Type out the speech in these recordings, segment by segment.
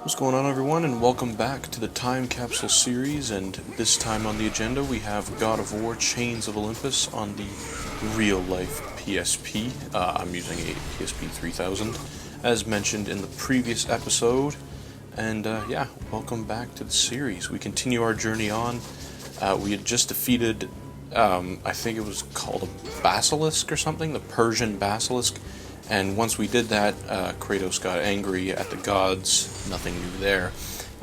What's going on, everyone, and welcome back to the Time Capsule series. And this time on the agenda we have God of War Chains of Olympus on the real-life PSP. I'm using a PSP 3000 as mentioned in the previous episode. And yeah, welcome back to the series. We continue our journey on. We had just defeated, I think it was called a basilisk or something, the Persian basilisk. And once we did that, Kratos got angry at the gods, nothing new there,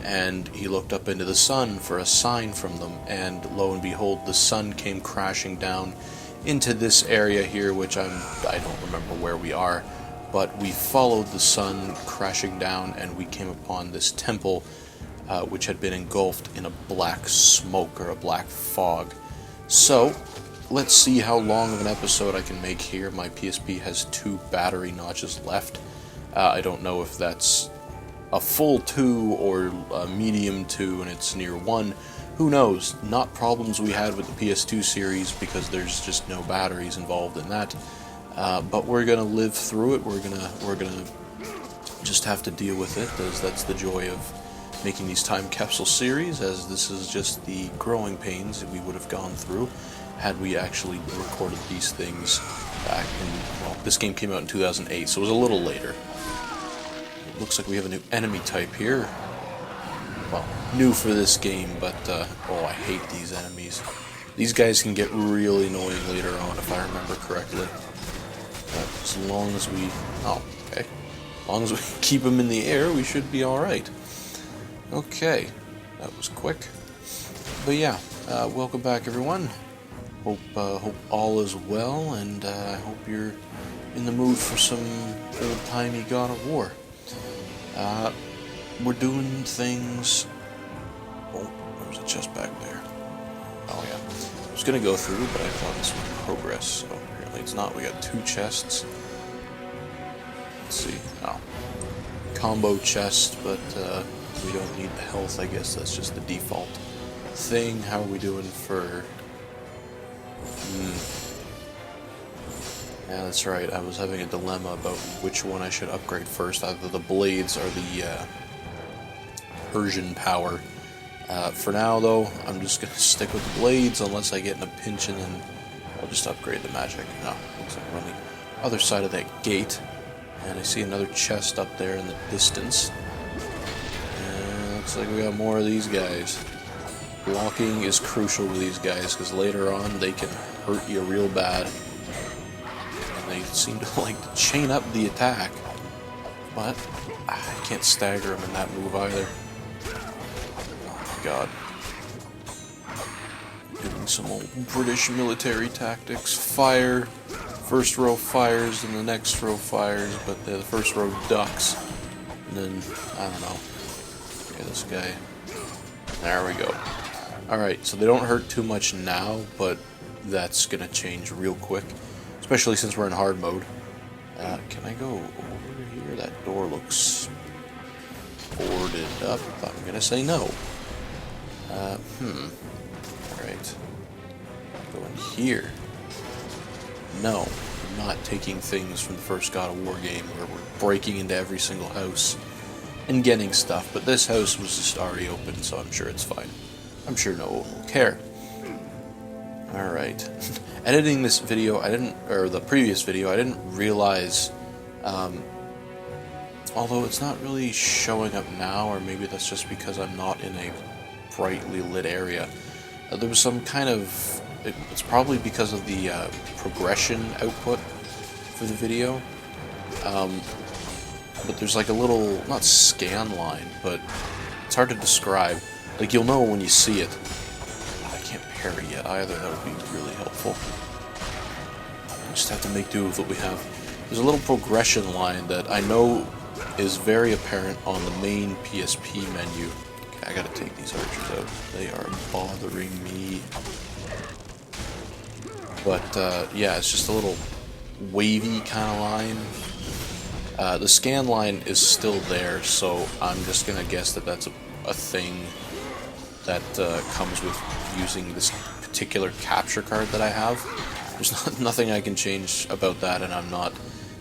and he looked up into the sun for a sign from them, and lo and behold, the sun came crashing down into this area here, which I don't remember where we are, but we followed the sun crashing down, and we came upon this temple, which had been engulfed in a black smoke, or a black fog. So let's see how long of an episode I can make here. My PSP has 2 battery notches left. I don't know if that's a full 2 or a medium 2 and it's near 1. Who knows? Not problems we had with the PS2 series because there's just no batteries involved in that. But we're gonna live through it. We're gonna just have to deal with it, as that's the joy of making these time capsule series, as this is just the growing pains that we would have gone through had we actually recorded these things back in, well, this game came out in 2008, so it was a little later. It looks like we have a new enemy type here. Well, new for this game, but, oh, I hate these enemies. These guys can get really annoying later on, if I remember correctly. But as long as we, oh, okay. As long as we keep them in the air, we should be alright. Okay, that was quick. But yeah, welcome back, everyone. Hope all is well, and I hope you're in the mood for some old-timey God of War. We're doing things. Oh, there's a chest back there. Oh yeah, I was gonna go through, but I thought this was progress, so apparently it's not. We got 2 chests. Let's see. Oh, combo chest, but we don't need the health. I guess that's just the default thing. How are we doing for? Yeah, that's right. I was having a dilemma about which one I should upgrade first. Either the blades or the Persian power. For now, though, I'm just going to stick with the blades unless I get in a pinch, and then I'll just upgrade the magic. No, looks like we're on the other side of that gate. And I see another chest up there in the distance. And looks like we got more of these guys. Blocking is crucial with these guys, because later on they can hurt you real bad. And they seem to like to chain up the attack. But I can't stagger them in that move either. Oh my god. Doing some old British military tactics. Fire. First row fires and the next row fires, but the first row ducks. And then, I don't know. Okay, this guy. There we go. Alright, so they don't hurt too much now, but that's gonna change real quick, especially since we're in hard mode. Can I go over here? That door looks boarded up. I'm gonna say no. Alright. Go in here. No, I'm not taking things from the first God of War game where we're breaking into every single house and getting stuff, but this house was just already open, so I'm sure it's fine. I'm sure no one will care. Alright. Editing this video, the previous video, I didn't realize, although it's not really showing up now, or maybe that's just because I'm not in a brightly lit area. There was some kind of, it's probably because of the progression output for the video, but there's like a little, not scan line, but it's hard to describe. Like, you'll know when you see it. I can't parry yet either, that would be really helpful. We just have to make do with what we have. There's a little progression line that I know is very apparent on the main PSP menu. Okay, I gotta take these archers out. They are bothering me. But, yeah, it's just a little wavy kind of line. The scan line is still there, so I'm just gonna guess that that's a thing that comes with using this particular capture card that I have. There's nothing I can change about that, and I'm not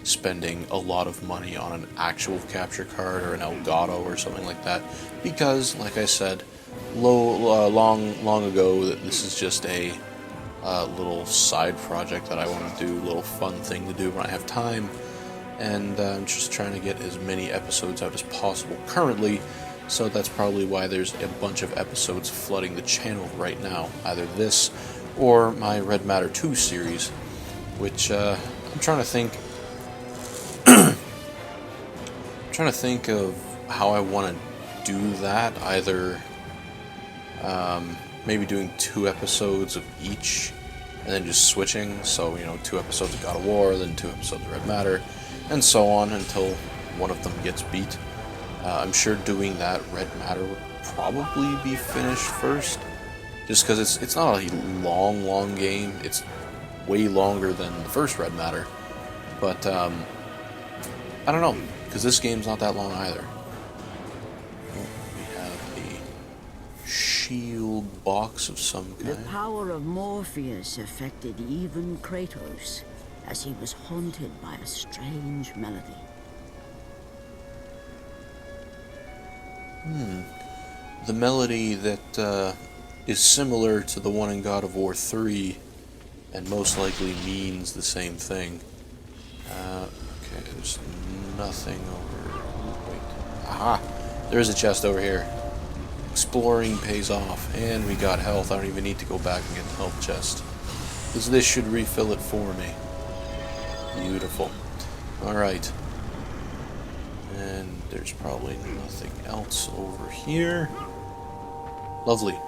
spending a lot of money on an actual capture card or an Elgato or something like that, because, like I said, long ago, that this is just a little side project that I want to do, a little fun thing to do when I have time, and I'm just trying to get as many episodes out as possible currently, so that's probably why there's a bunch of episodes flooding the channel right now, either this or my Red Matter 2 series, which I'm trying to think of how I want to do that, either maybe doing 2 episodes of each and then just switching, so 2 episodes of God of War, then 2 episodes of Red Matter, and so on until one of them gets beat. I'm sure doing that Red Matter would probably be finished first, just because it's not a long game. It's way longer than the first Red Matter, but I don't know, because this game's not that long either. We have a shield box of some kind. The power of Morpheus affected even Kratos, as he was haunted by a strange melody. The melody that is similar to the one in God of War 3, and most likely means the same thing. Okay, there's nothing over... Wait. Aha! There's a chest over here. Exploring pays off, and we got health. I don't even need to go back and get the health chest, because this should refill it for me. Beautiful. Alright. And there's probably nothing else over here. Lovely.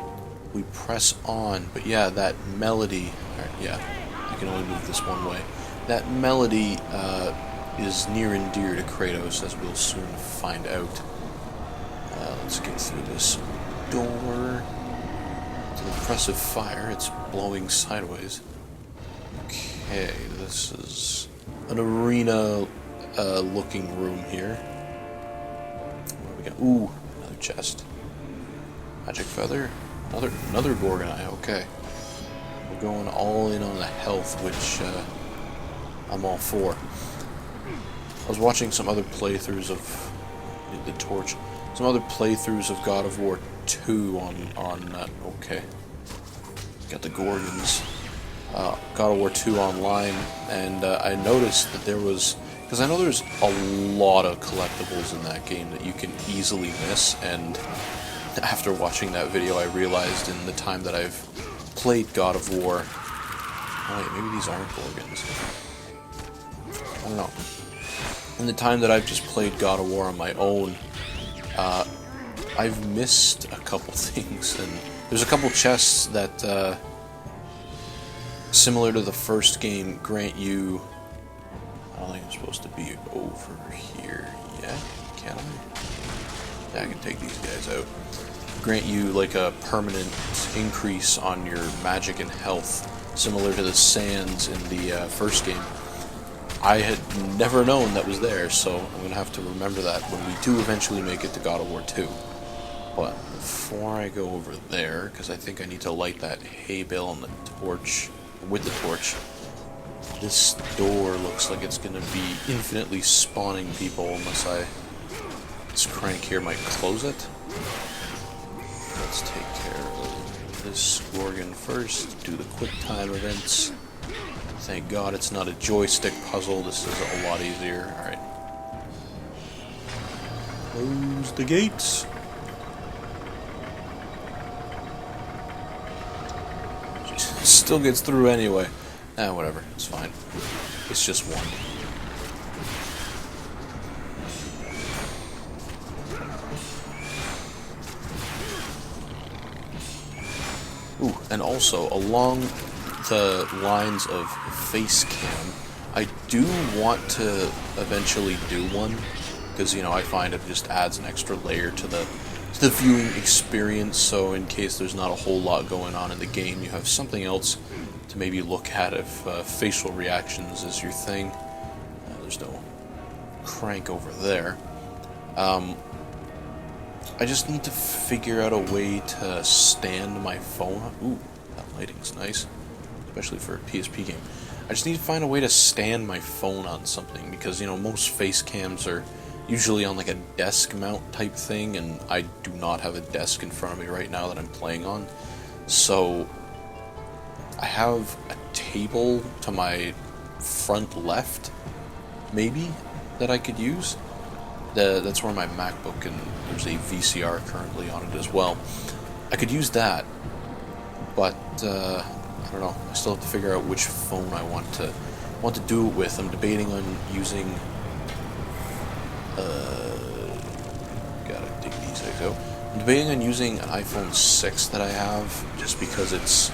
We press on, but yeah, that melody... Alright, yeah, I can only move this one way. That melody is near and dear to Kratos, as we'll soon find out. Let's get through this door. It's an impressive fire. It's blowing sideways. Okay, this is an arena looking room here. What do we got? Ooh, another chest. Magic feather. Another Gorgon eye. Okay. We're going all in on the health, which I'm all for. I was watching some other playthroughs of the torch. Some other playthroughs of God of War 2 on okay. Got the Gorgons. God of War 2 online, and I noticed that there was, because I know there's a lot of collectibles in that game that you can easily miss, and after watching that video I realized in the time that I've played God of War, oh wait, maybe these aren't Gorgons. I don't know. In the time that I've just played God of War on my own, I've missed a couple things, and there's a couple chests that, similar to the first game, grant you... I don't think I'm supposed to be over here yet, can I? Yeah, I can take these guys out. Grant you, like, a permanent increase on your magic and health, similar to the sands in the first game. I had never known that was there, so I'm going to have to remember that when we do eventually make it to God of War 2. But before I go over there, because I think I need to light that hay bale on the torch, with the torch, this door looks like it's going to be infinitely spawning people unless this crank here might close it. Let's take care of this Gorgon first, do the quick time events. Thank God it's not a joystick puzzle, this is a lot easier. Alright. Close the gates. Still gets through anyway. Whatever, it's fine. It's just one. Ooh, and also, along the lines of face cam, I do want to eventually do one, because, I find it just adds an extra layer to the viewing experience, so in case there's not a whole lot going on in the game, you have something else to maybe look at if facial reactions is your thing. There's no crank over there. I just need to figure out a way to stand my phone. Ooh, that lighting's nice, especially for a PSP game. I just need to find a way to stand my phone on something, because, you know, most face cams are usually on like a desk mount type thing, and I do not have a desk in front of me right now that I'm playing on. So I have a table to my front left, maybe, that I could use. That's where my MacBook, and there's a VCR currently on it as well. I could use that, but I don't know. I still have to figure out which phone I want to do it with. I'm debating on using. Gotta dig these out. I'm debating on using an iPhone 6 that I have, just because it's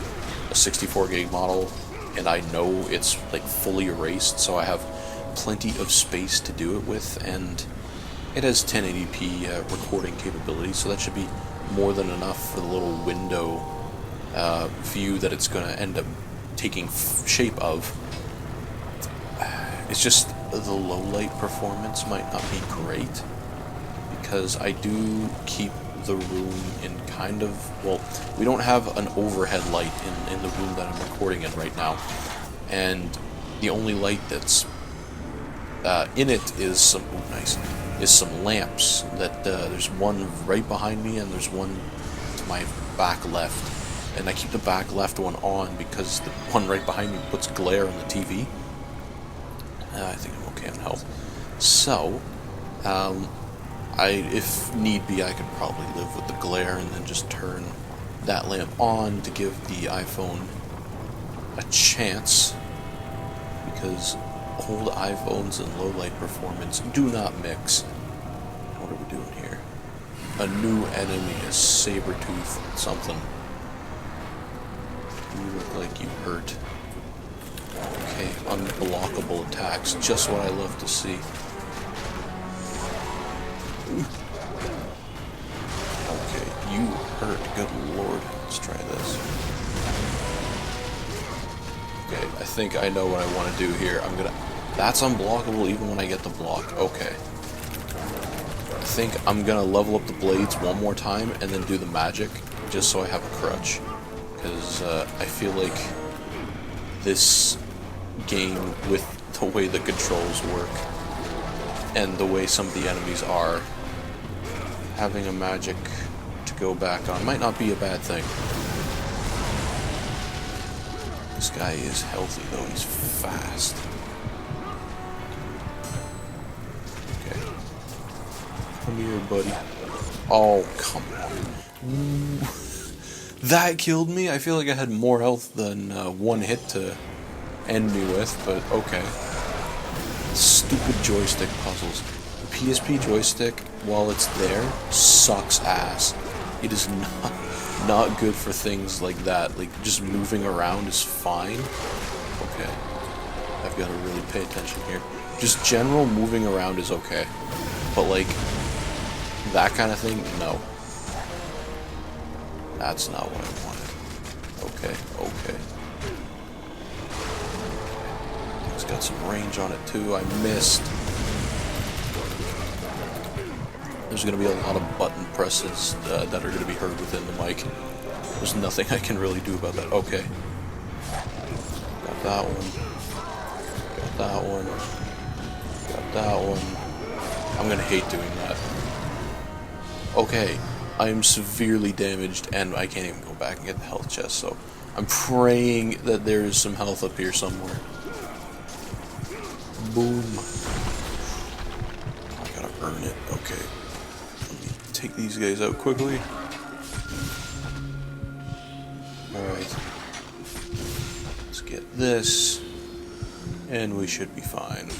a 64 gig model, and I know it's like fully erased, so I have plenty of space to do it with, and it has 1080p recording capability, so that should be more than enough for the little window view that it's going to end up taking shape of. It's just the low light performance might not be great, because I do keep the room in kind of, well, we don't have an overhead light in the room that I'm recording in right now, and the only light that's in it is some some lamps. That there's one right behind me, and there's one to my back left, and I keep the back left one on because the one right behind me puts glare on the TV. I think I'm okay on health. So, if need be, I could probably live with the glare and then just turn that lamp on to give the iPhone a chance, because old iPhones and low light performance do not mix. What are we doing here? A new enemy, a saber-tooth something. You look like you hurt. Okay, unblockable attacks, just what I love to see. Okay, you hurt, good lord. Let's try this. Okay, I think I know what I want to do here. That's unblockable even when I get the block. Okay. I think I'm gonna level up the blades one more time and then do the magic, just so I have a crutch. Because I feel like this game, with the way the controls work and the way some of the enemies are, having a magic to go back on might not be a bad thing. This guy is healthy though, he's fast. Okay. Come here, buddy. Oh, come on. Ooh. That killed me? I feel like I had more health than one hit to end me with, but okay. Stupid joystick puzzles. The PSP joystick, while it's there, sucks ass. It is not good for things like that. Like, just moving around is fine. Okay. I've got to really pay attention here. Just general moving around is okay. But, like, that kind of thing, no. That's not what I wanted. Okay, okay. It's got some range on it too. I missed. There's going to be a lot of button presses that are going to be heard within the mic. There's nothing I can really do about that. Okay. Got that one. Got that one. Got that one. I'm going to hate doing that. Okay. I am severely damaged, and I can't even go back and get the health chest, so I'm praying that there is some health up here somewhere. Boom. I gotta earn it. Okay. Let me take these guys out quickly. Alright. Let's get this, and we should be fine.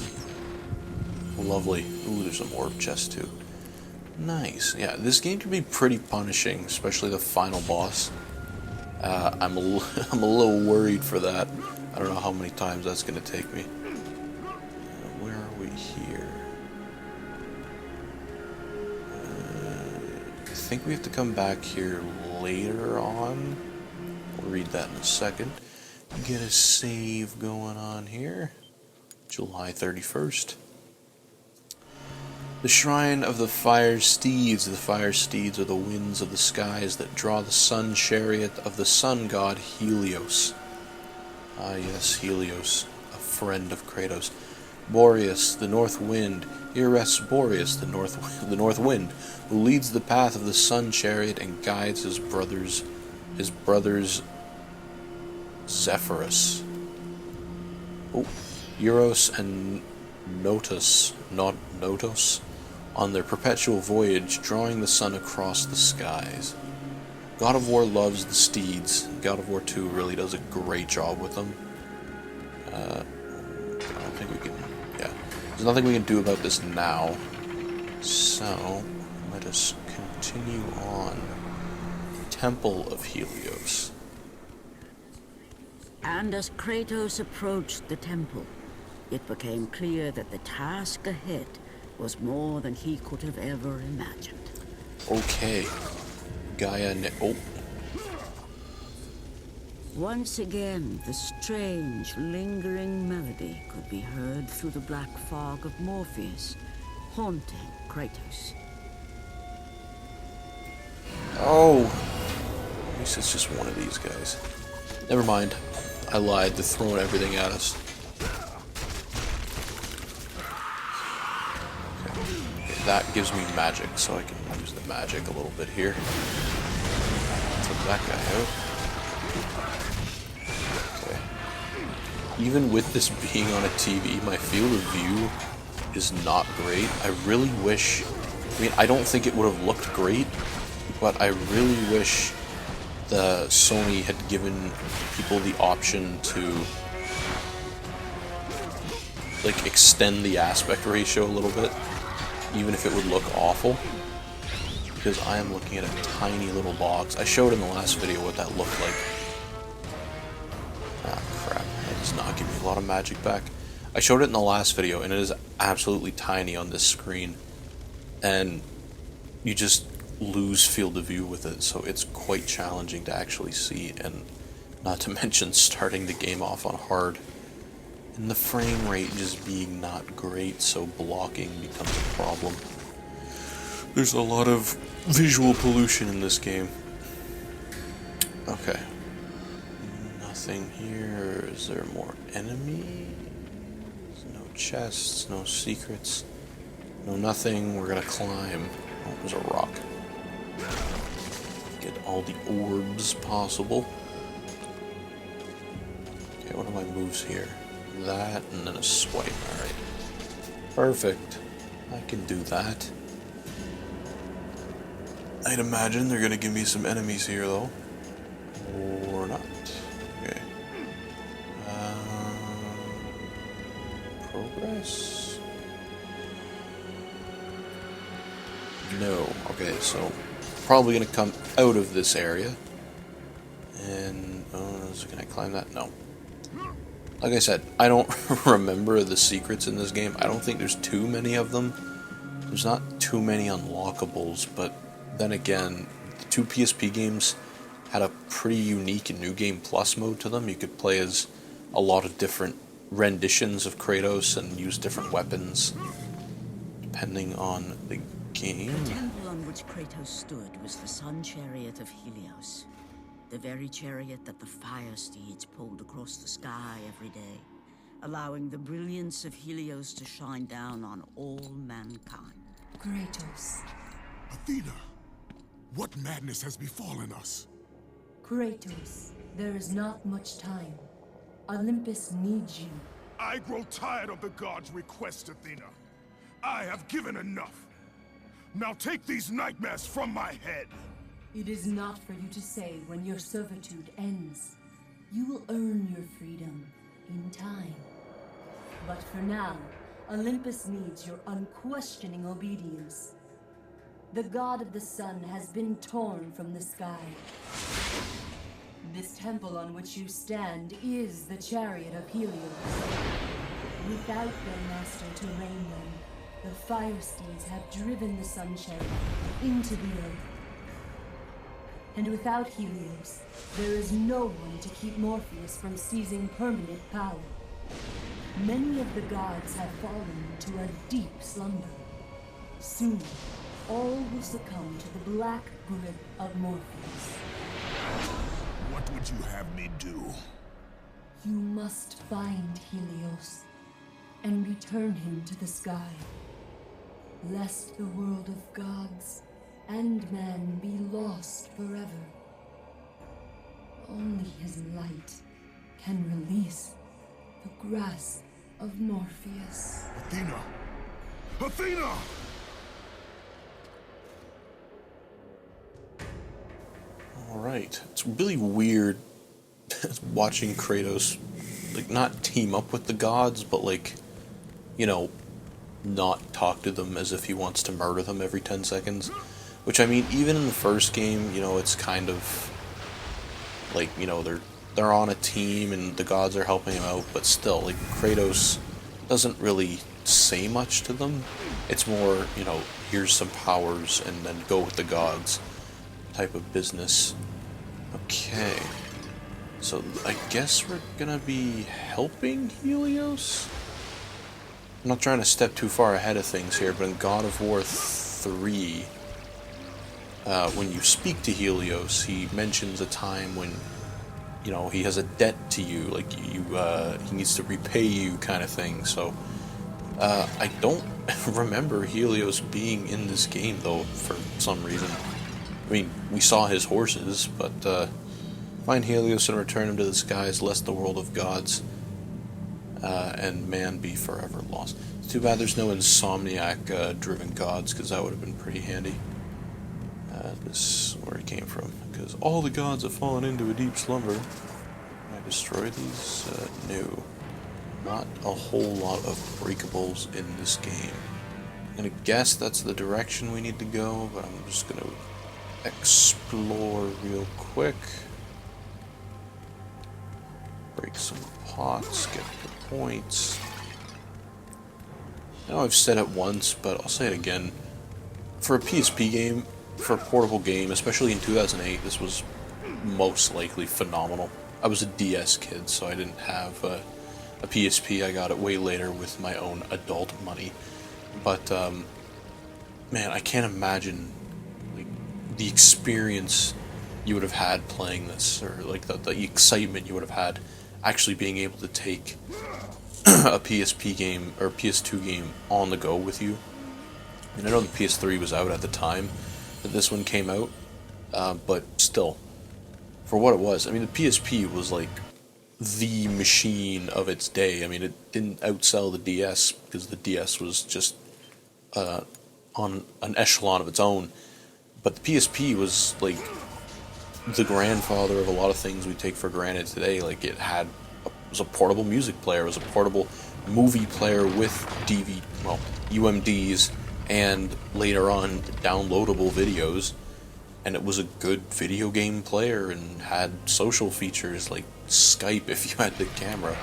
Lovely. Ooh, there's an orb chest too. Nice. Yeah, this game can be pretty punishing, especially the final boss. I'm a little worried for that. I don't know how many times that's going to take me. Where are we here? I think we have to come back here later on. We'll read that in a second. Get a save going on here. July 31st. The Shrine of the Fire Steeds. The Fire Steeds are the winds of the skies that draw the sun chariot of the sun god Helios. Ah yes, Helios. friend of Kratos. Boreas, the North Wind. Here rests Boreas, the North Wind, who leads the path of the Sun Chariot and guides his brothers Zephyrus. Oh, Euros and Notos, on their perpetual voyage, drawing the sun across the skies. God of War loves the steeds. God of War 2 really does a great job with them. I don't think we can... Yeah. There's nothing we can do about this now. So, let us continue on. Temple of Helios. And as Kratos approached the temple, it became clear that the task ahead was more than he could have ever imagined. Okay. Oh. Once again, the strange, lingering melody could be heard through the black fog of Morpheus, haunting Kratos. Oh. At least it's just one of these guys. Never mind. I lied. They're throwing everything at us. Okay, that gives me magic, so I can use the magic a little bit here. Take that guy out. Okay. Even with this being on a TV, my field of view is not great. I really wish... I mean, I don't think it would have looked great, but I really wish the Sony had given people the option to like extend the aspect ratio a little bit, even if it would look awful, because I am looking at a tiny little box. I showed in the last video what that looked like. Ah, crap. That does not give me a lot of magic back. I showed it in the last video, and it is absolutely tiny on this screen, and you just lose field of view with it, so it's quite challenging to actually see, and not to mention starting the game off on hard and the frame rate just being not great, so blocking becomes a problem. There's a lot of visual pollution in this game. Okay, nothing here. Is there more enemies? No chests, no secrets, no nothing. We're gonna climb. Oh, there's a rock. Get all the orbs possible. Okay, what are my moves here? That, and then a swipe. Alright. Perfect. I can do that. I'd imagine they're gonna give me some enemies here, though. Or not. Okay. Progress? No. Okay, so probably gonna come out of this area. And can I climb that? No. Like I said, I don't remember the secrets in this game. I don't think there's too many of them. There's not too many unlockables, but then again, the two PSP games had a pretty unique New Game Plus mode to them. You could play as a lot of different renditions of Kratos and use different weapons depending on the game. The temple on which Kratos stood was the Sun Chariot of Helios. The very chariot that the fire steeds pulled across the sky every day, allowing the brilliance of Helios to shine down on all mankind. Kratos. Athena, what madness has befallen us? Kratos, there is not much time. Olympus needs you. I grow tired of the gods' requests, Athena. I have given enough. Now take these nightmares from my head. It is not for you to say when your servitude ends. You will earn your freedom in time. But for now, Olympus needs your unquestioning obedience. The god of the sun has been torn from the sky. This temple on which you stand is the chariot of Helios. Without their master to reign them, the fire steeds have driven the sun chariot into the earth. And without Helios, there is no one to keep Morpheus from seizing permanent power. Many of the gods have fallen into a deep slumber. Soon, all will succumb to the black grip of Morpheus. What would you have me do? You must find Helios and return him to the sky, lest the world of gods and man be lost forever. Only his light can release the grasp of Morpheus. Athena! Athena! Alright. It's really weird watching Kratos, like, not team up with the gods, but, like, you know, not talk to them as if he wants to murder them every 10 seconds. Which, I mean, even in the first game, you know, it's kind of like, you know, they're on a team and the gods are helping him out, but still, like, Kratos doesn't really say much to them. It's more, you know, here's some powers and then go with the gods type of business. Okay. So, I guess we're gonna be helping Helios? I'm not trying to step too far ahead of things here, but in God of War 3, when you speak to Helios, he mentions a time when, you know, he has a debt to you, like, he needs to repay you kind of thing, so, I don't remember Helios being in this game, though, for some reason. I mean, we saw his horses, but, find Helios and return him to the skies, lest the world of gods and man be forever lost. It's too bad there's no insomniac-driven gods, because that would have been pretty handy. This is where it came from, because all the gods have fallen into a deep slumber. Can I destroy these? No. Not a whole lot of breakables in this game. I'm gonna guess that's the direction we need to go, but I'm just gonna explore real quick. Break some pots, get the points. I know I've said it once, but I'll say it again. For a PSP game, for a portable game, especially in 2008, this was most likely phenomenal. I was a DS kid, so I didn't have a PSP. I got it way later with my own adult money. But, man, I can't imagine, like, the experience you would have had playing this, or, like, the excitement you would have had actually being able to take a PSP game, or PS2 game, on the go with you. And I know the PS3 was out at the time that this one came out, but still, for what it was, I mean, the PSP was like the machine of its day. I mean, it didn't outsell the DS, because the DS was just on an echelon of its own, but the PSP was like the grandfather of a lot of things we take for granted today. Like, it was a portable music player, it was a portable movie player with UMDs, and later on downloadable videos, and it was a good video game player and had social features like Skype if you had the camera,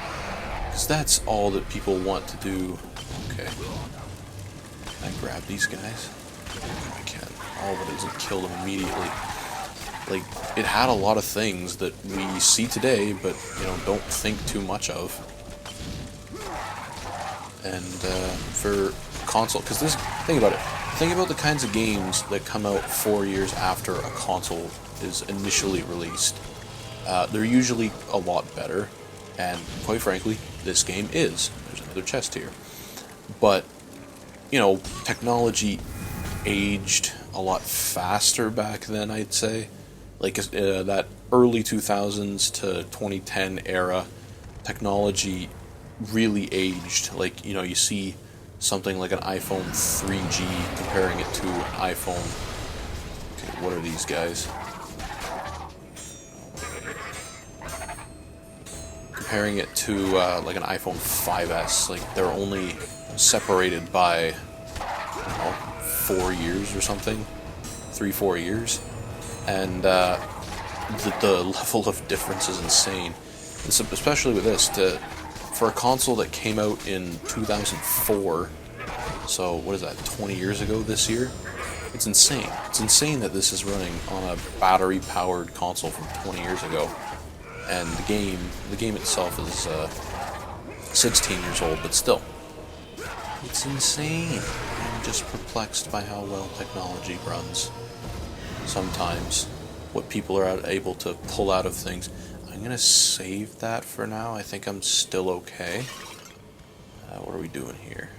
because that's all that people want to do. Okay, can I grab these guys? I can. Oh, but it doesn't kill them immediately. Like, it had a lot of things that we see today, but, you know, don't think too much of. And for console, because this, think about it. Think about the kinds of games that come out 4 years after a console is initially released. They're usually a lot better, and quite frankly, this game is. There's another chest here. But, you know, technology aged a lot faster back then, I'd say. Like, that early 2000s to 2010 era, technology really aged. Like, you know, you see something like an iPhone 3G, comparing it to an iPhone. Okay, what are these guys? Comparing it to like an iPhone 5S, like, they're only separated by, I don't know, 4 years or something, 3-4 years, and the level of difference is insane. It's, especially with this, for a console that came out in 2004, so what is that, 20 years ago this year? It's insane. It's insane that this is running on a battery-powered console from 20 years ago. And the game itself is 16 years old, but still, it's insane. I'm just perplexed by how well technology runs. Sometimes, what people are able to pull out of things. I'm I'm gonna save that for now. I think I'm still okay. What are we doing here?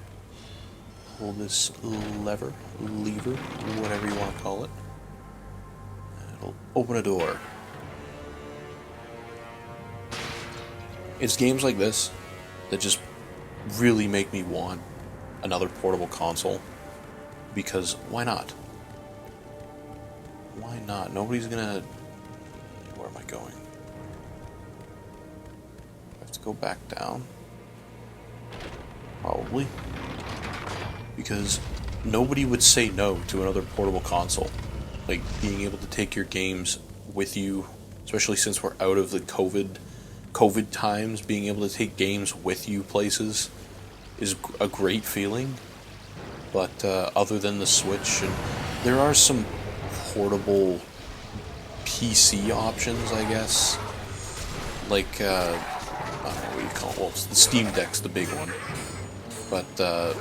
Hold this lever, whatever you want to call it. It'll open a door. It's games like this that just really make me want another portable console, because why not? Why not? Nobody's gonna... Where am I going? I have to go back down. Probably. Because nobody would say no to another portable console. Like, being able to take your games with you, especially since we're out of the COVID times, being able to take games with you places is a great feeling. But other than the Switch, and there are some portable PC options, I guess. Like, I don't know what you call it. Well, the Steam Deck's the big one. But the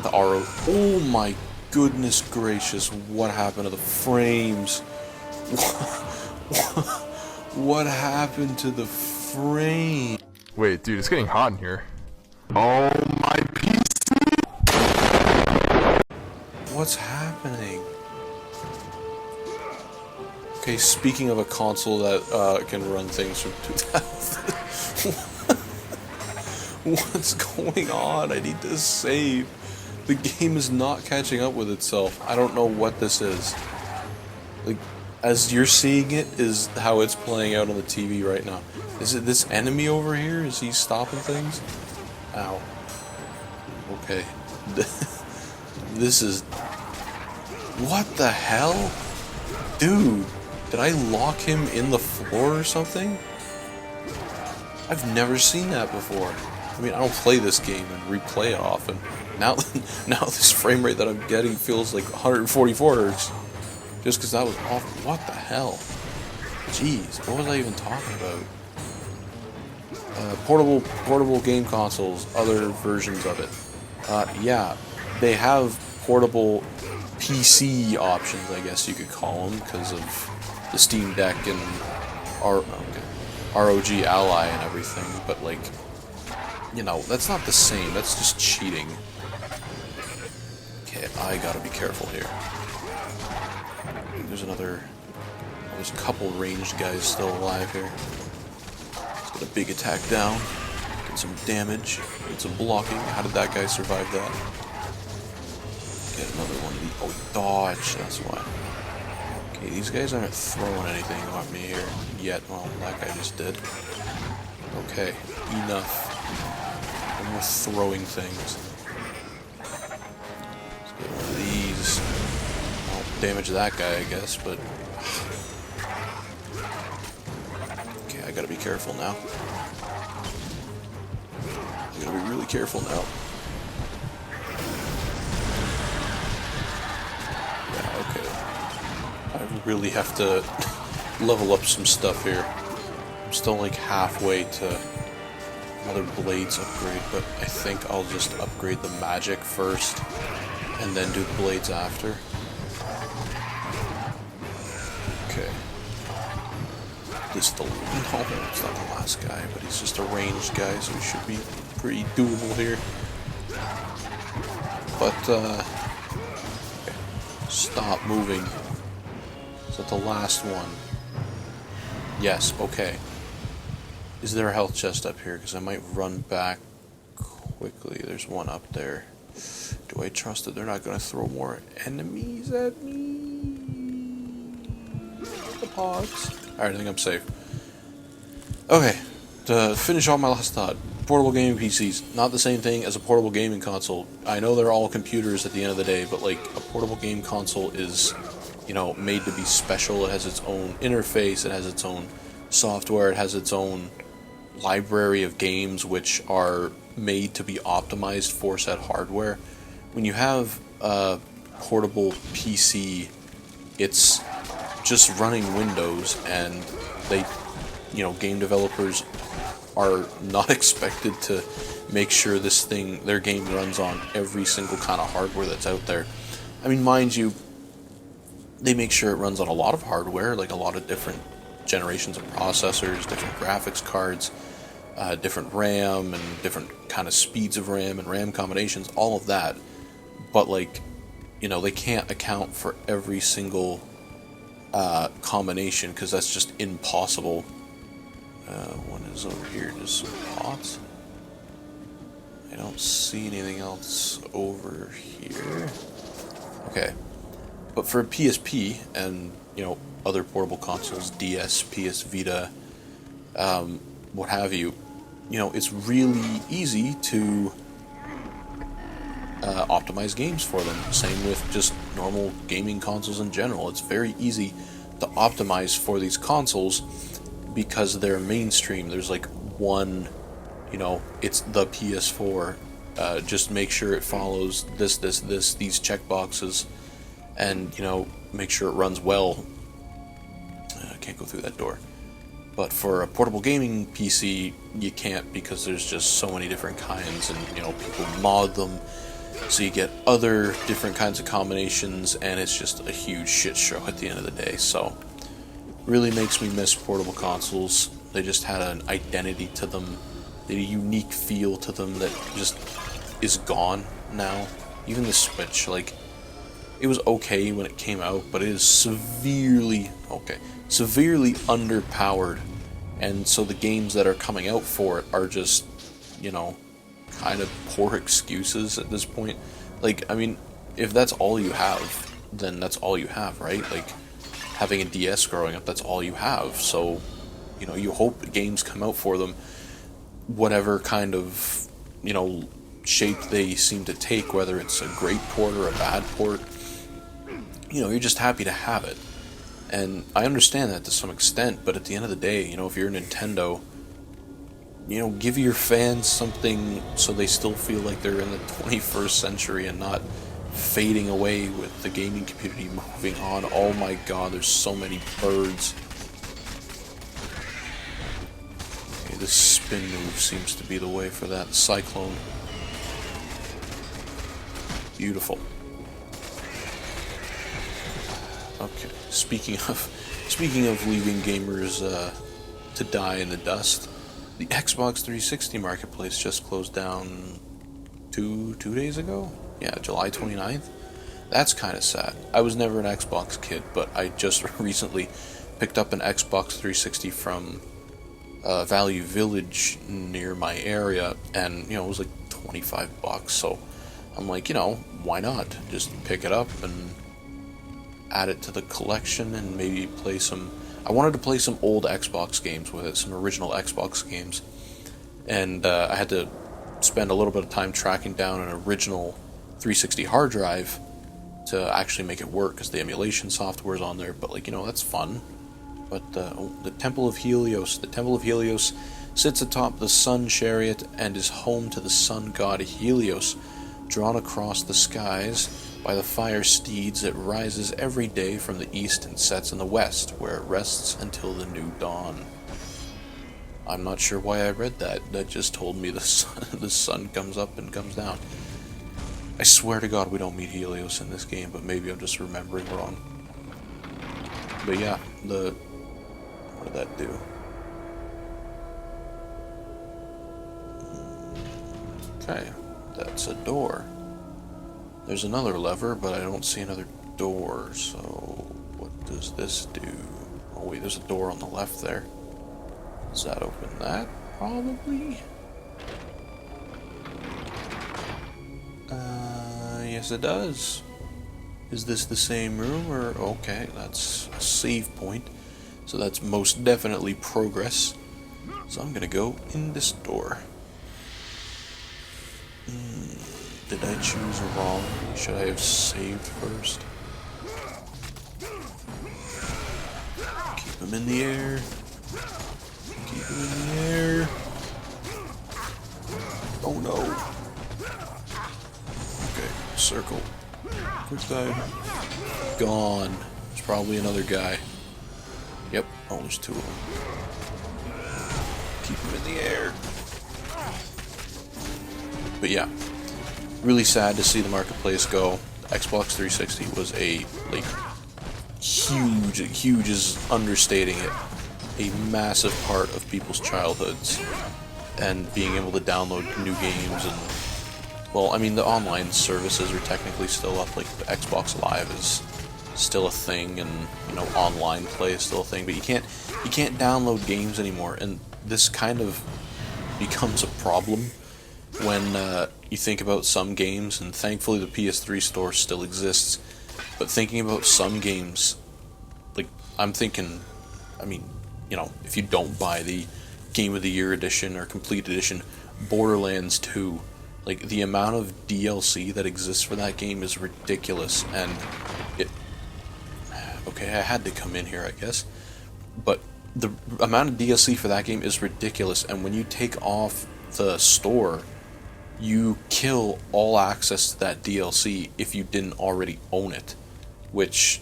RO... Oh my goodness gracious, what happened to the frames? What happened to the frame? Wait, dude, it's getting hot in here. Oh my PC! What's happening? Okay, speaking of a console that can run things from 2000... What's going on? I need to save. The game is not catching up with itself. I don't know what this is. Like, as you're seeing it, is how it's playing out on the TV right now. Is it this enemy over here? Is he stopping things? Ow. Okay. This is... What the hell? Dude, did I lock him in the floor or something? I've never seen that before. I mean, I don't play this game and replay it often. Now this frame rate that I'm getting feels like 144 Hz. Just because that was awful. What the hell? Jeez, what was I even talking about? Portable game consoles, other versions of it. Yeah, they have portable PC options, I guess you could call them, because of the Steam Deck and ROG Ally and everything, but like, you know, that's not the same. That's just cheating. Okay, I gotta be careful here. There's there's a couple ranged guys still alive here. Let's get a big attack down. Get some damage. Get some blocking. How did that guy survive that? Get another one of these. Oh, dodge. That's why. Okay, these guys aren't throwing anything at me here yet. Well, that guy just did. Okay, enough. And we're throwing things. Let's get one of these. Well, damage that guy, I guess, but... Okay, I gotta be careful now. I gotta be really careful now. Yeah, okay. I really have to level up some stuff here. I'm still like halfway to another blades upgrade, but I think I'll just upgrade the magic first and then do the blades after. Okay. This no, it's not the last guy, but he's just a ranged guy, so he should be pretty doable here. But okay. Stop moving. Is that the last one? Yes, okay. Is there a health chest up here? Because I might run back quickly. There's one up there. Do I trust that they're not going to throw more enemies at me? The pogs. Alright, I think I'm safe. Okay, to finish off my last thought. Portable gaming PCs, not the same thing as a portable gaming console. I know they're all computers at the end of the day, but like, a portable game console is, you know, made to be special. It has its own interface, it has its own software, it has its own library of games which are made to be optimized for said hardware. When you have a portable PC, it's just running Windows, and they, you know, game developers are not expected to make sure their game runs on every single kind of hardware that's out there. I mean, mind you, they make sure it runs on a lot of hardware, like a lot of different generations of processors, different graphics cards, different RAM, and different kind of speeds of RAM and RAM combinations, all of that. But, like, you know, they can't account for every single combination, because that's just impossible. What is over here? Just some pots? I don't see anything else over here. Okay. But for a PSP and, you know, other portable consoles, DS, PS Vita, what have you, you know, it's really easy to optimize games for them. Same with just normal gaming consoles in general. It's very easy to optimize for these consoles because they're mainstream. There's like one, you know, it's the PS4. Just make sure it follows these checkboxes, and, you know, make sure it runs well. I can't go through that door. But for a portable gaming PC, you can't, because there's just so many different kinds, and, you know, people mod them, so you get other different kinds of combinations, and it's just a huge shit show at the end of the day. So, really makes me miss portable consoles. They just had an identity to them, a unique feel to them that just is gone now. Even the Switch, like, it was okay when it came out, but it is severely underpowered, and so the games that are coming out for it are just, you know, kind of poor excuses at this point. Like, I mean, if that's all you have, then that's all you have, right? Like, having a DS growing up, that's all you have. So, you know, you hope games come out for them, whatever kind of, you know, shape they seem to take, whether it's a great port or a bad port. You know, you're just happy to have it. And I understand that to some extent, but at the end of the day, you know, if you're Nintendo, you know, give your fans something so they still feel like they're in the 21st century and not fading away with the gaming community moving on. Oh my god, there's so many birds. Okay, this spin move seems to be the way for that. Cyclone. Beautiful. Okay, speaking of leaving gamers to die in the dust, the Xbox 360 marketplace just closed down two days ago? Yeah, July 29th? That's kind of sad. I was never an Xbox kid, but I just recently picked up an Xbox 360 from Value Village near my area, and, you know, it was like $25, so I'm like, you know, why not? Just pick it up and add it to the collection and maybe play some... I wanted to play some old Xbox games with it, some original Xbox games, and I had to spend a little bit of time tracking down an original 360 hard drive to actually make it work, because the emulation software is on there, but, like, you know, that's fun. But the Temple of Helios. The Temple of Helios sits atop the Sun Chariot and is home to the sun god Helios, drawn across the skies by the fire steeds. It rises every day from the east and sets in the west, where it rests until the new dawn. I'm not sure why I read that. That just told me the sun comes up and comes down. I swear to God we don't meet Helios in this game, but maybe I'm just remembering wrong. But yeah, what did that do? Okay, that's a door. There's another lever, but I don't see another door, so what does this do? Oh wait, there's a door on the left there. Does that open that? Probably? Yes it does. Is this the same room, or... Okay, that's a save point. So that's most definitely progress. So I'm gonna go in this door. Did I choose wrong? Should I have saved first? Keep him in the air. Keep him in the air. Oh no. Okay, circle. Quick dive. Gone. There's probably another guy. Yep. Oh, there's two of them. Keep him in the air. But yeah. Really sad to see the marketplace go. The Xbox 360 was a, like, huge is understating it. a massive part of people's childhoods, and being able to download new games. And well, I mean, the online services are technically still up, like the Xbox Live is still a thing, and you know, online play is still a thing, but you can't download games anymore, and this kind of becomes a problem when you think about some games. And thankfully the PS3 store still exists, but thinking about some games, like I'm thinking, I mean, you know, if you don't buy the Game of the Year edition or Complete Edition, Borderlands 2, like the amount of DLC that exists for that game is ridiculous. And okay, I had to come in here, I guess, but the amount of DLC for that game is ridiculous, and when you take off the store, you kill all access to that DLC if you didn't already own it, which,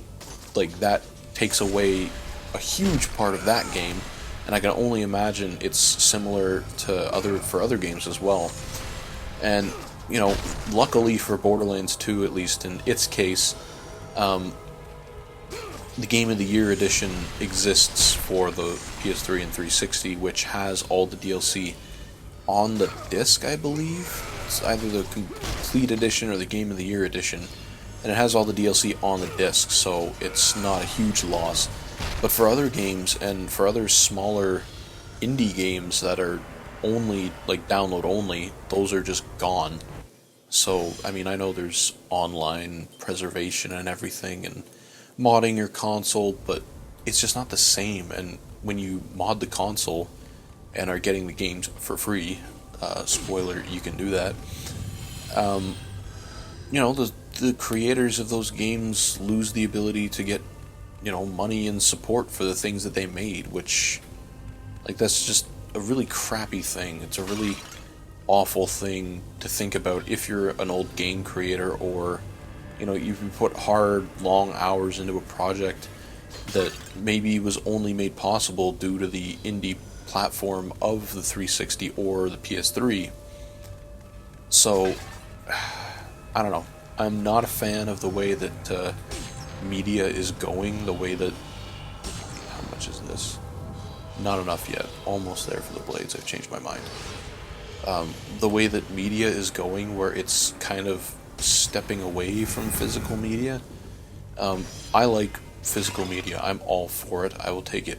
like, that takes away a huge part of that game, and I can only imagine it's similar to other games as well. And, you know, luckily for Borderlands 2, at least in its case, the Game of the Year edition exists for the PS3 and 360, which has all the DLC on the disc, I believe. It's either the Complete Edition or the Game of the Year edition, and it has all the DLC on the disc, so it's not a huge loss. But for other games, and for other smaller indie games that are only, like, download only, those are just gone. So, I mean, I know there's online preservation and everything, and modding your console, but it's just not the same. And when you mod the console and are getting the games for free, spoiler, you can do that, you know, the creators of those games lose the ability to get, you know, money and support for the things that they made, which, like, that's just a really crappy thing. It's a really awful thing to think about if you're an old game creator, or, you know, you put hard, long hours into a project that maybe was only made possible due to the indie platform of the 360 or the PS3. So, I don't know. I'm not a fan of the way that media is going, the way that... How much is this? Not enough yet. Almost there for the blades. I've changed my mind. The way that media is going, where it's kind of stepping away from physical media. I like physical media. I'm all for it. I will take it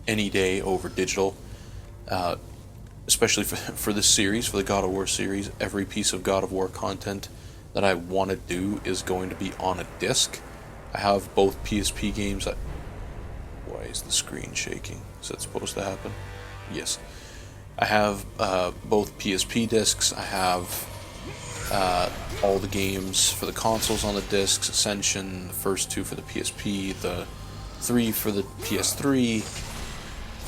any day over digital. Especially for this series, for the God of War series. Every piece of God of War content that I want to do is going to be on a disc. I have both PSP games. Why is the screen shaking? Is that supposed to happen? Yes. I have both PSP discs. I have all the games for the consoles on the discs. Ascension, the first two for the PSP, the 3 for the PS3,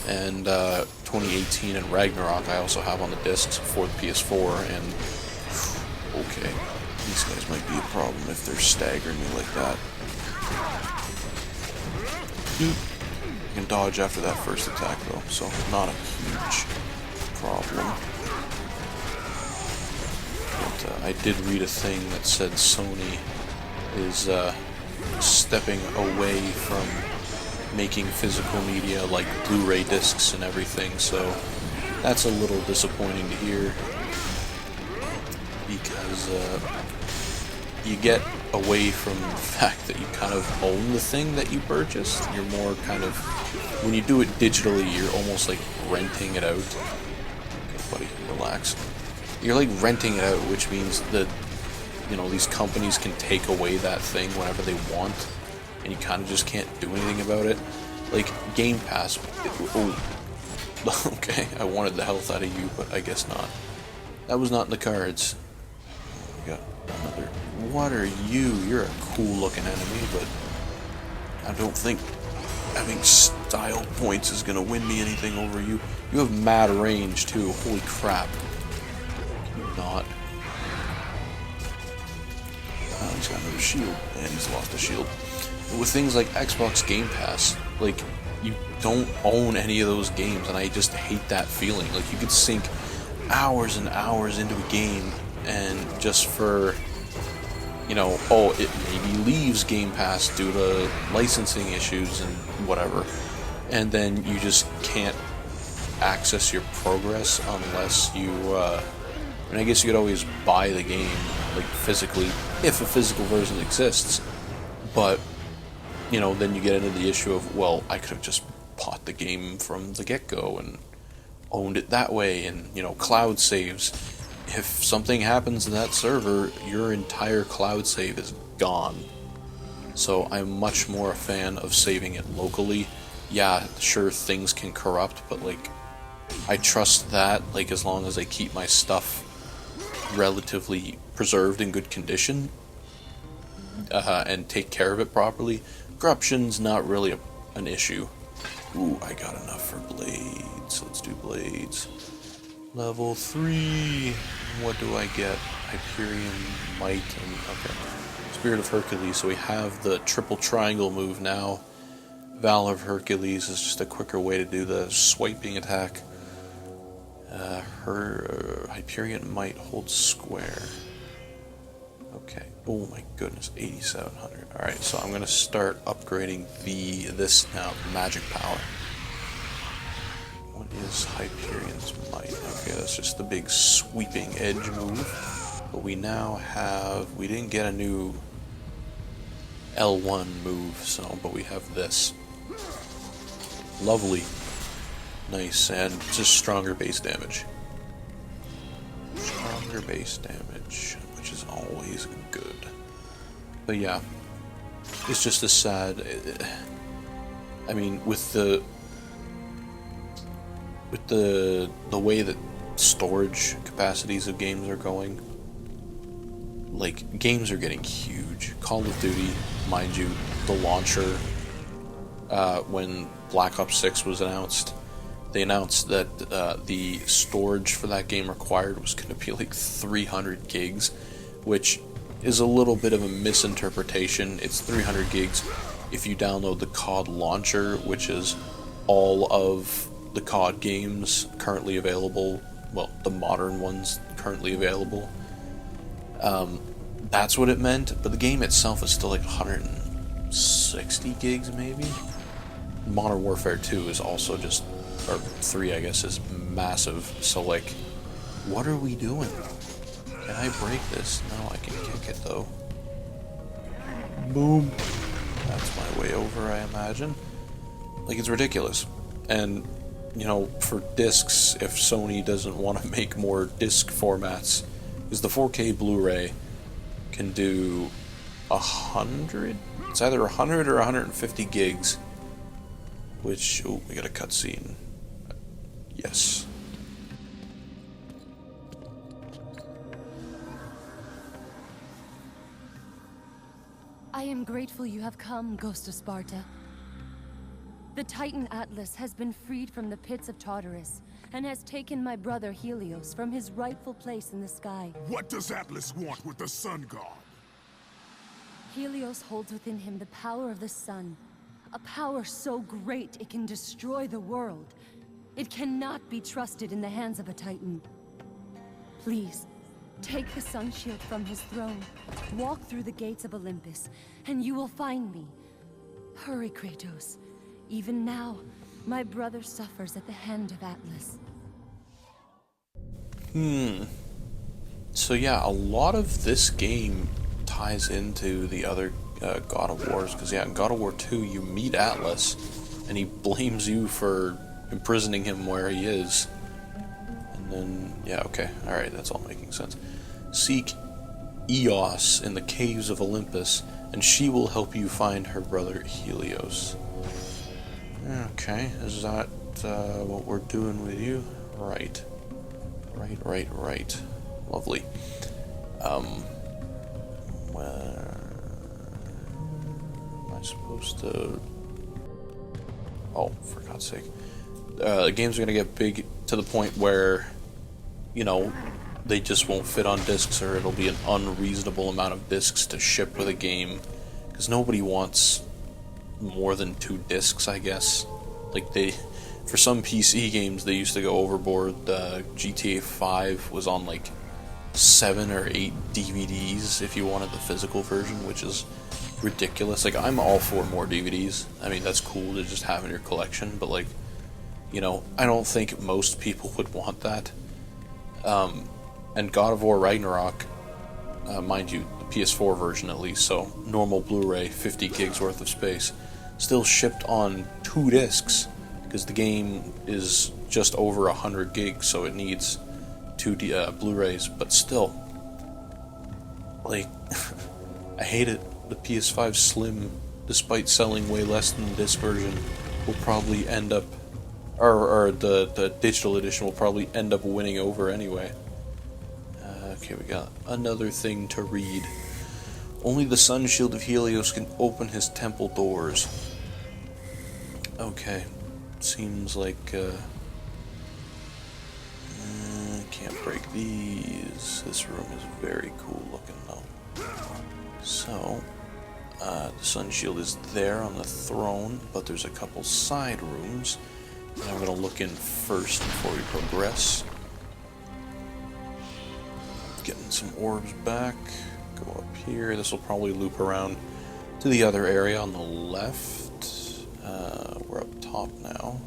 and 2018 and Ragnarok I also have on the discs for the PS4. And okay, these guys might be a problem if they're staggering me like that. You can dodge after that first attack though, so not a huge problem. But I did read a thing that said Sony is stepping away from making physical media like Blu-ray discs and everything, so that's a little disappointing to hear, because you get away from the fact that you kind of own the thing that you purchased. You're more kind of, when you do it digitally, you're almost like renting it out. Okay, buddy, relax. You're like renting it out, which means that, you know, these companies can take away that thing whenever they want, and you kind of just can't do anything about it. Like Game Pass. Oh, okay, I wanted the health out of you, but I guess not. That was not in the cards. We got another. What are you? You're a cool looking enemy, but I don't think having style points is gonna win me anything over you. You have mad range too. Holy crap. Can you not? Oh, he's got another shield, and he's lost a shield. With things like Xbox Game Pass, like, you don't own any of those games, and I just hate that feeling. Like, you could sink hours and hours into a game, and just for, you know, oh, it maybe leaves Game Pass due to licensing issues and whatever, and then you just can't access your progress unless you, and I guess you could always buy the game, like, physically, if a physical version exists, but, you know, then you get into the issue of, well, I could have just bought the game from the get-go and owned it that way, and, you know, cloud saves. If something happens to that server, your entire cloud save is gone. So I'm much more a fan of saving it locally. Yeah, sure, things can corrupt, but, like, I trust that, like, as long as I keep my stuff relatively preserved in good condition, and take care of it properly, corruption's not really an issue. Ooh, I got enough for blades. Let's do blades. Level 3. What do I get? Hyperion, Might, and... okay. Spirit of Hercules. So we have the triple triangle move now. Valor of Hercules is just a quicker way to do the swiping attack. Her Hyperion Might holds square. Okay. Oh my goodness, 8,700. Alright, so I'm gonna start upgrading this now, magic power. What is Hyperion's Might? Okay, that's just the big sweeping edge move. But we now have, we didn't get a new L1 move, so, but we have this. Lovely. Nice, and just stronger base damage. Stronger base damage, which is always good. But yeah, it's just a sad... I mean, with the way that storage capacities of games are going, like, games are getting huge. Call of Duty, mind you, the launcher, when Black Ops 6 was announced, they announced that the storage for that game required was going to be like 300 gigs, which is a little bit of a misinterpretation. It's 300 gigs if you download the COD launcher, which is all of the COD games currently available, well, the modern ones currently available. That's what it meant, but the game itself is still like 160 gigs maybe. Modern Warfare 2 is also just, or 3 I guess, is massive, so like, what are we doing? Can I break this? No, I can kick it though. Boom. That's my way over, I imagine. Like, it's ridiculous. And, you know, for discs, if Sony doesn't want to make more disc formats, because the 4K Blu-ray can do 100? It's either 100 or 150 gigs. Which, oh, we got a cutscene. Yes. I am grateful you have come, Ghost of Sparta. The Titan Atlas has been freed from the pits of Tartarus, and has taken my brother Helios from his rightful place in the sky. What does Atlas want with the Sun God? Helios holds within him the power of the sun. A power so great it can destroy the world. It cannot be trusted in the hands of a Titan. Please, take the sun shield from his throne, walk through the gates of Olympus, and you will find me. Hurry, Kratos. Even now, my brother suffers at the hand of Atlas. So yeah, a lot of this game ties into the other God of Wars, because yeah, in God of War 2 you meet Atlas, and he blames you for imprisoning him where he is. And then, yeah, okay, alright, that's all making sense. Seek Eos in the caves of Olympus, and she will help you find her brother Helios. Okay, is that what we're doing with you? Right. Right. Lovely. Where am I supposed to... Oh, for God's sake. The games are going to get big to the point where, you know, they just won't fit on discs, or it'll be an unreasonable amount of discs to ship with a game, because nobody wants more than 2 discs, I guess. Like, for some PC games, they used to go overboard. GTA 5 was on like 7 or 8 DVDs if you wanted the physical version, which is ridiculous. Like, I'm all for more DVDs. I mean, that's cool to just have in your collection, but like, you know, I don't think most people would want that. And God of War Ragnarok, mind you, the PS4 version at least, so normal Blu-ray, 50 gigs worth of space, still shipped on 2 discs, because the game is just over 100 gigs, so it needs 2 Blu-rays, but still, like, I hate it. The PS5 Slim, despite selling way less than the disc version, will probably end up, or the digital edition will probably end up winning over anyway. Okay, we got another thing to read. Only the Sun Shield of Helios can open his temple doors. Okay, seems like can't break these. This room is very cool looking though. So, the Sun Shield is there on the throne, but there's a couple side rooms. And I'm gonna look in first before we progress. Getting some orbs back. Go up here. This will probably loop around to the other area on the left. We're up top now.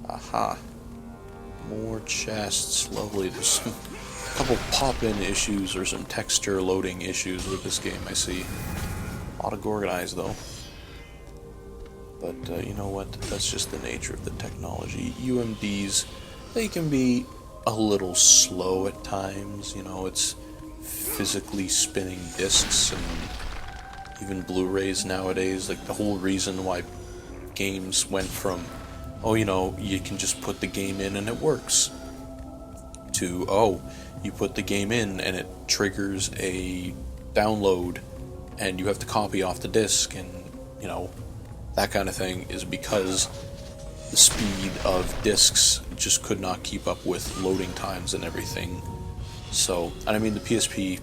Aha. More chests. Lovely. There's some couple pop-in issues or some texture loading issues with this game, I see. A lot of Gorgonized though. But you know what? That's just the nature of the technology. UMDs, they can be a little slow at times. You know, it's physically spinning discs, and even Blu-rays nowadays. Like, the whole reason why games went from, oh, you know, you can just put the game in and it works, to, oh, you put the game in and it triggers a download and you have to copy off the disc, and, you know, that kind of thing, is because the speed of discs just could not keep up with loading times and everything. So, and I mean, the PSP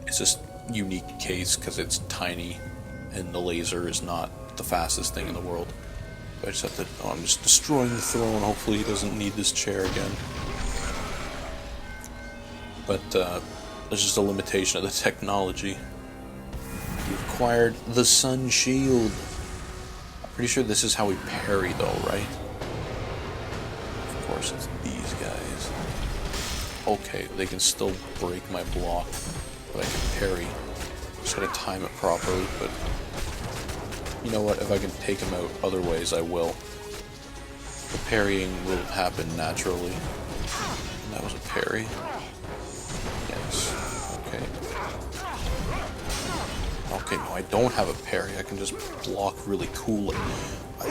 is just a unique case because it's tiny and the laser is not the fastest thing in the world. I just have to, oh, I'm just destroying the throne. Hopefully he doesn't need this chair again. But there's just a limitation of the technology. We've acquired the Sun Shield. I'm pretty sure this is how we parry though, right? Of course it's these guys. Okay, they can still break my block, but I can parry. Just gotta time it properly, but you know what, if I can take them out other ways, I will. The parrying will happen naturally. And that was a parry. Yes. Okay. Okay, no, I don't have a parry. I can just block really coolly.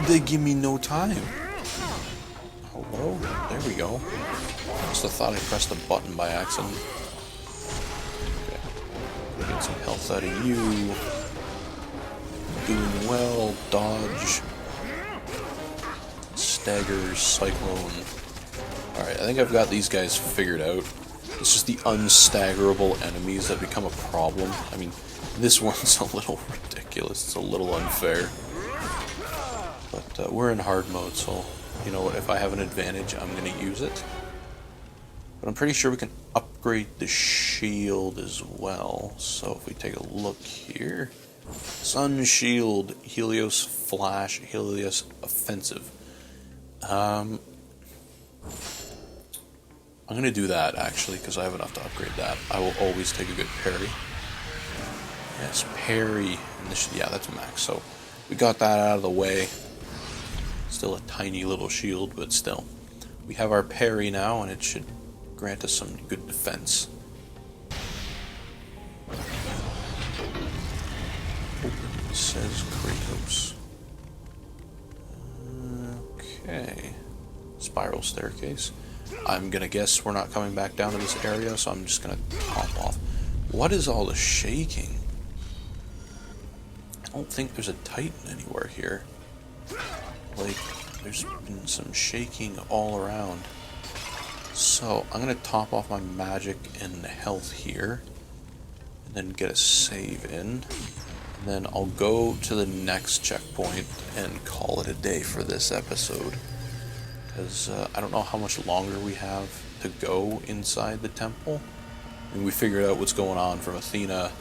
They give me no time. Hello? There we go. I must have thought I pressed the button by accident. Okay. Get some health out of you. Doing well. Dodge. Staggers. Cyclone. Alright, I think I've got these guys figured out. It's just the unstaggerable enemies that become a problem. I mean, this one's a little ridiculous. It's a little unfair. But we're in hard mode, so you know what? If I have an advantage, I'm going to use it. But I'm pretty sure we can upgrade the shield as well. So if we take a look here. Sun Shield, Helios Flash, Helios Offensive. I'm going to do that, actually, because I have enough to upgrade that. I will always take a good parry. Yes, parry. And this, yeah, that's max. So we got that out of the way. Still a tiny little shield, but still. We have our parry now, and it should grant us some good defense. Open, says Kratos. Okay. Spiral staircase. I'm gonna guess we're not coming back down to this area, so I'm just gonna top off. What is all the shaking? I don't think there's a Titan anywhere here. Like, there's been some shaking all around. So, I'm gonna top off my magic and health here. And then get a save in. And then I'll go to the next checkpoint and call it a day for this episode. Because I don't know how much longer we have to go inside the temple. I mean, we figured out what's going on from Athena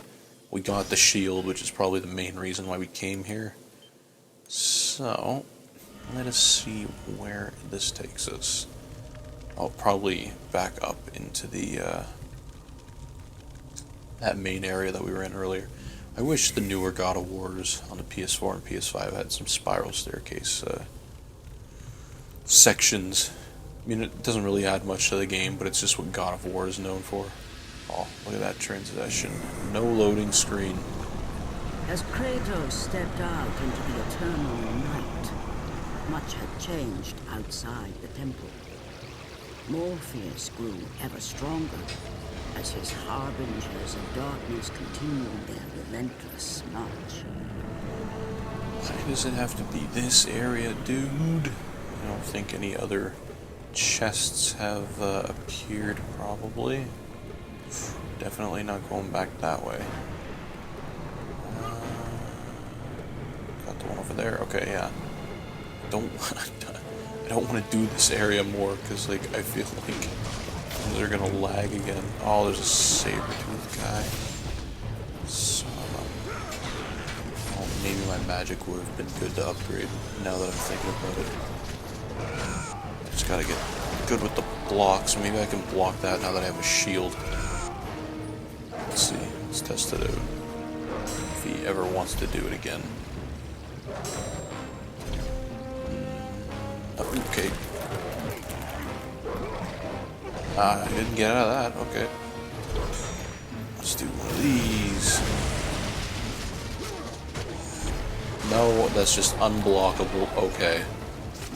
We got the shield, which is probably the main reason why we came here. So, let us see where this takes us. I'll probably back up into the that main area that we were in earlier. I wish the newer God of Wars on the PS4 and PS5 had some spiral staircase sections. I mean, it doesn't really add much to the game, but it's just what God of War is known for. Oh, look at that transition. No loading screen. As Kratos stepped out into the eternal night, much had changed outside the temple. Morpheus grew ever stronger as his harbingers of darkness continued their relentless march. Why does it have to be this area, dude? I don't think any other chests have appeared, probably. Definitely not going back that way. Got the one over there. Okay, yeah. I don't want to do this area more because, like, I feel like they're gonna lag again. Oh, there's a saber-tooth guy. Son of a... Oh, maybe my magic would have been good to upgrade. Now that I'm thinking about it, I just gotta get good with the blocks. Maybe I can block that now that I have a shield. Let's see. Let's test it out. If he ever wants to do it again. Okay. I didn't get out of that. Okay. Let's do one of these. No, that's just unblockable. Okay.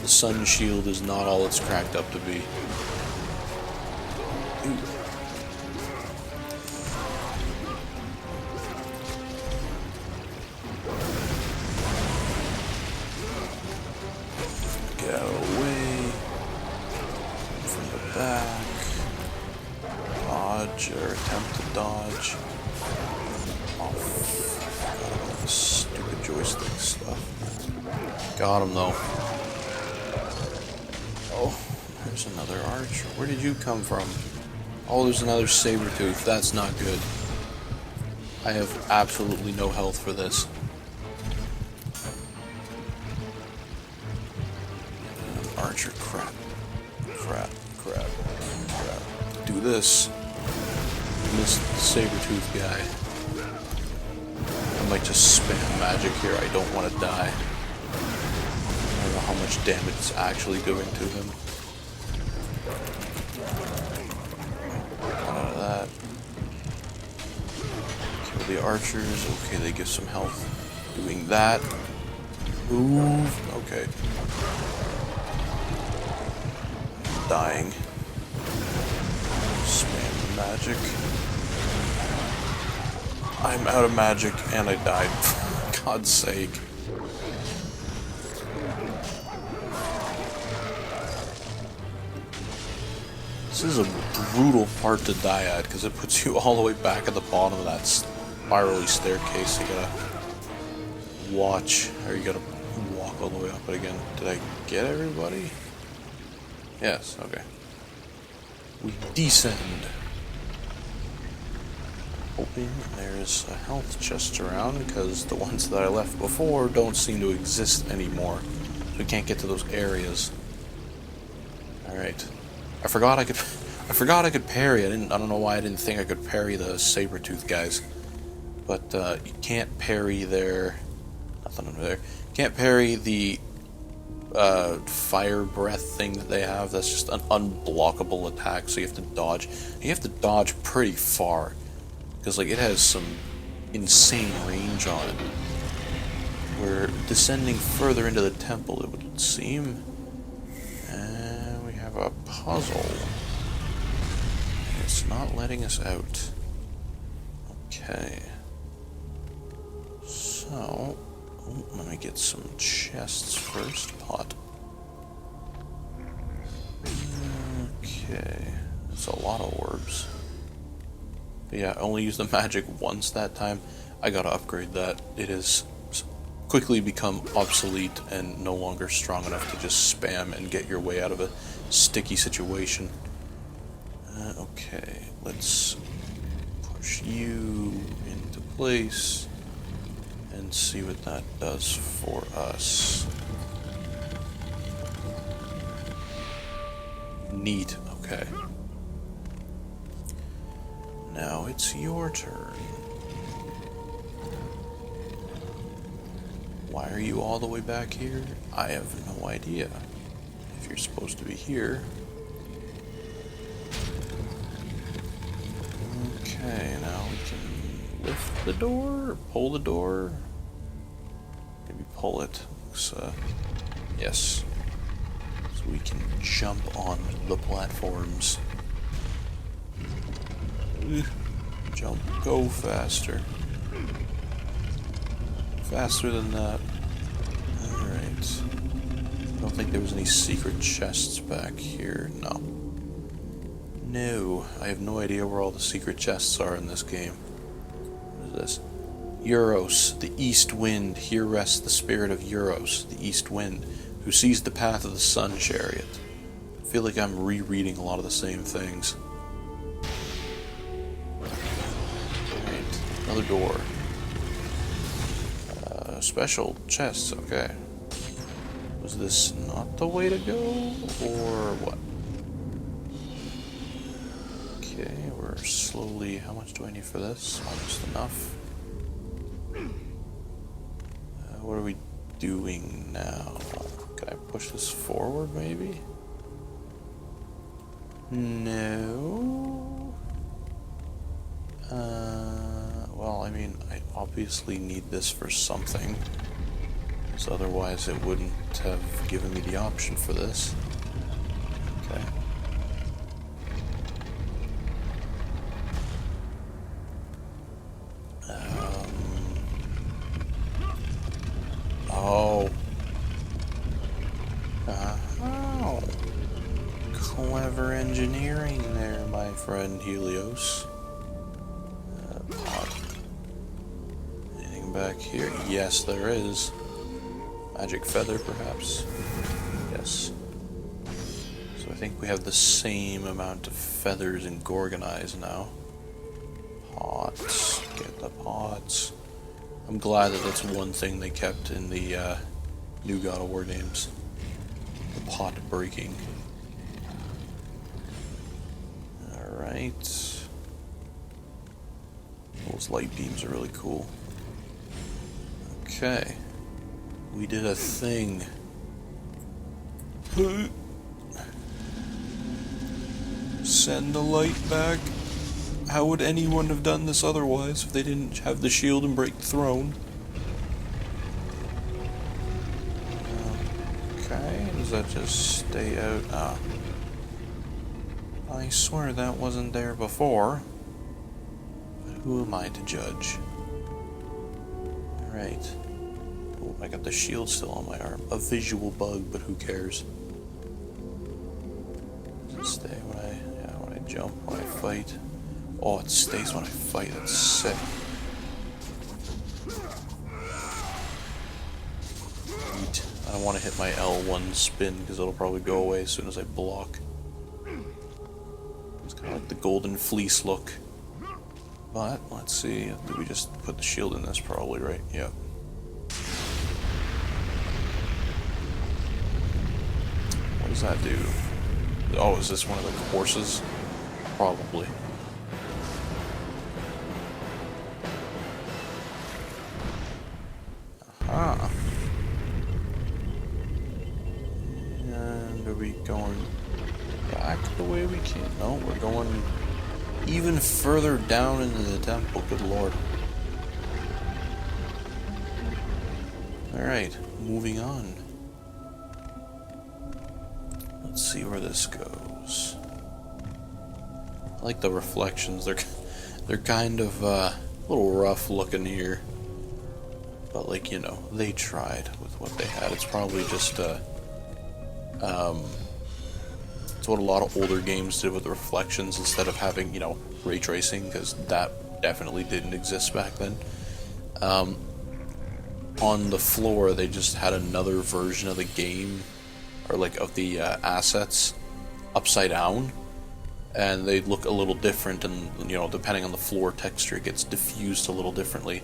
The sun shield is not all it's cracked up to be. Ooh. Get out of the way. From the back. Dodge, or attempt to dodge. Oh, forgot about this stupid joystick stuff. Got him though. Oh, there's another archer. Where did you come from? Oh, there's another saber-tooth. That's not good. I have absolutely no health for this. Archer, crap. Crap. Do this. This saber-tooth guy. I might just spam magic here. I don't want to die. I don't know how much damage it's actually doing to him. Got out of that. Kill the archers. Okay, they give some health. Doing that. Move. Okay. Dying. Spam the magic. I'm out of magic and I died. For God's sake. This is a brutal part to die at because it puts you all the way back at the bottom of that spirally staircase. You gotta watch, or you gotta walk all the way up it again. Did I get everybody? Yes, okay. We descend. Hoping there's a health chest around because the ones that I left before don't seem to exist anymore. So we can't get to those areas. Alright. I forgot I could parry. I don't know why I didn't think I could parry the saber-tooth guys. But you can't parry their nothing under there. Can't parry the fire breath thing that they have. That's just an unblockable attack, so you have to dodge. You have to dodge pretty far. Because like it has some insane range on it. We're descending further into the temple, it would seem. And we have a puzzle. It's not letting us out. Okay. So, let me get some chests first. Pot. Okay. That's a lot of orbs. But yeah, I only used the magic once that time. I gotta upgrade that. It has quickly become obsolete and no longer strong enough to just spam and get your way out of a sticky situation. Okay, let's push you into place and see what that does for us. Neat, okay. Now it's your turn. Why are you all the way back here? I have no idea. If you're supposed to be here. Okay, now we can lift the door, or pull the door. Maybe pull it. Looks, yes. So we can jump on the platforms. Jump, go faster. Faster than that. Alright. I don't think there was any secret chests back here. No. No. I have no idea where all the secret chests are in this game. What is this? Euros, the east wind. Here rests the spirit of Euros, the east wind, who sees the path of the sun chariot. I feel like I'm rereading a lot of the same things. Alright. Another door. Special chests, okay. Was this not the way to go, or what? Okay, we're slowly... How much do I need for this? Almost enough. What are we doing now? Can I push this forward, maybe? No. Well, I mean, I obviously need this for something, because otherwise it wouldn't have given me the option for this. Okay. Oh. Oh. Clever engineering there, my friend Helios. Pot. Anything back here? Yes, there is. Magic feather, perhaps? Yes. So I think we have the same amount of feathers in Gorgonized now. Pots. Get the pots. I'm glad that that's one thing they kept in the new God of War games. The pot breaking. Alright. Those light beams are really cool. Okay. We did a thing. Send the light back. How would anyone have done this otherwise if they didn't have the shield and break the throne? Okay, does that just stay out? Ah. I swear that wasn't there before. But who am I to judge? Alright. Oh, I got the shield still on my arm. A visual bug, but who cares? Does it stay when I jump, when I fight? Oh, it stays when I fight. That's sick. Neat. I don't want to hit my L1 spin because it'll probably go away as soon as I block. It's kind of like the golden fleece look. But, let's see. Did we just put the shield in this? Probably, right? Yep. What does that do? Oh, is this one of the horses? Probably. Aha. And are we going back the way we came? No, we're going even further down into the temple. Good lord. Alright, moving on. Let's see where this goes. I like the reflections. They're kind of a little rough looking here. But, like, you know, they tried with what they had. It's probably just, it's what a lot of older games did with the reflections instead of having, you know, ray tracing, because that definitely didn't exist back then. On the floor, they just had another version of the game, or, like, of the assets upside down. and they look a little different, and depending on the floor texture, it gets diffused a little differently.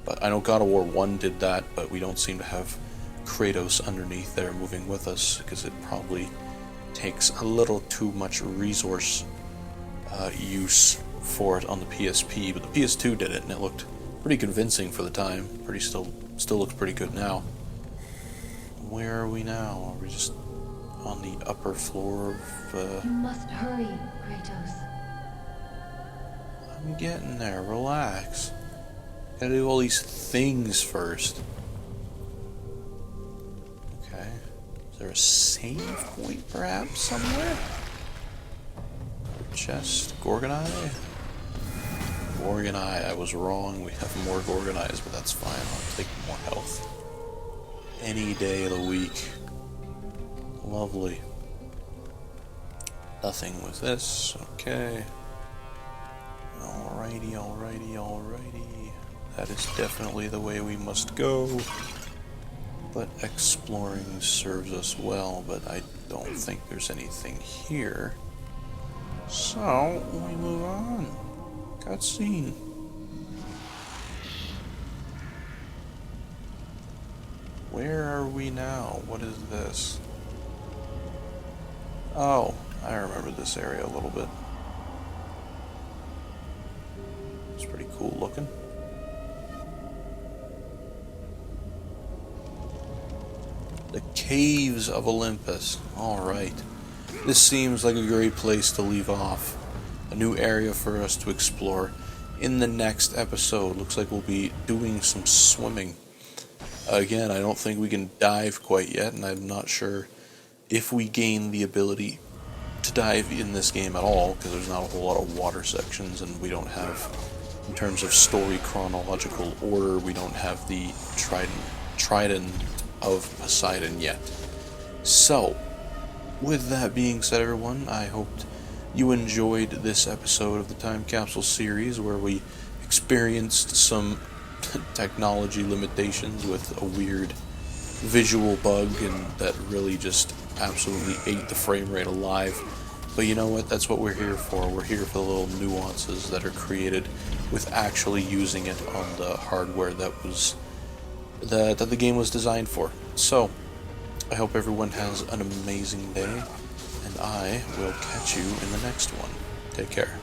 But I know God of War 1 did that, but we don't seem to have Kratos underneath there moving with us, because it probably takes a little too much resource use for it on the PSP. But the PS2 did it, and it looked pretty convincing for the time. Still looks pretty good now. Where are we now? Are we just on the upper floor of... You must hurry, Kratos. I'm getting there, relax. Gotta do all these things first. Okay. Is there a save point perhaps somewhere? Chest, Gorgonite? Gorgonite, I was wrong. We have more Gorgonites, but that's fine. I'll take more health. Any day of the week. Lovely. Nothing with this. Okay. Alrighty. That is definitely the way we must go. But exploring serves us well, but I don't think there's anything here. So, we move on. Cutscene. Where are we now? What is this? Oh, I remember this area a little bit. It's pretty cool looking. The Caves of Olympus. Alright. This seems like a great place to leave off. A new area for us to explore. In the next episode, looks like we'll be doing some swimming. Again, I don't think we can dive quite yet, and I'm not sure if we gain the ability to dive in this game at all, because there's not a whole lot of water sections, and we don't have, in terms of story chronological order, we don't have the Trident of Poseidon yet. So, with that being said, everyone, I hoped you enjoyed this episode of the Time Capsule series, where we experienced some technology limitations with a weird visual bug, and that really just absolutely ate the frame rate alive. But you know what? That's what we're here for. We're here for the little nuances that are created with actually using it on the hardware that the game was designed for. So, I hope everyone has an amazing day, and I will catch you in the next one. Take care.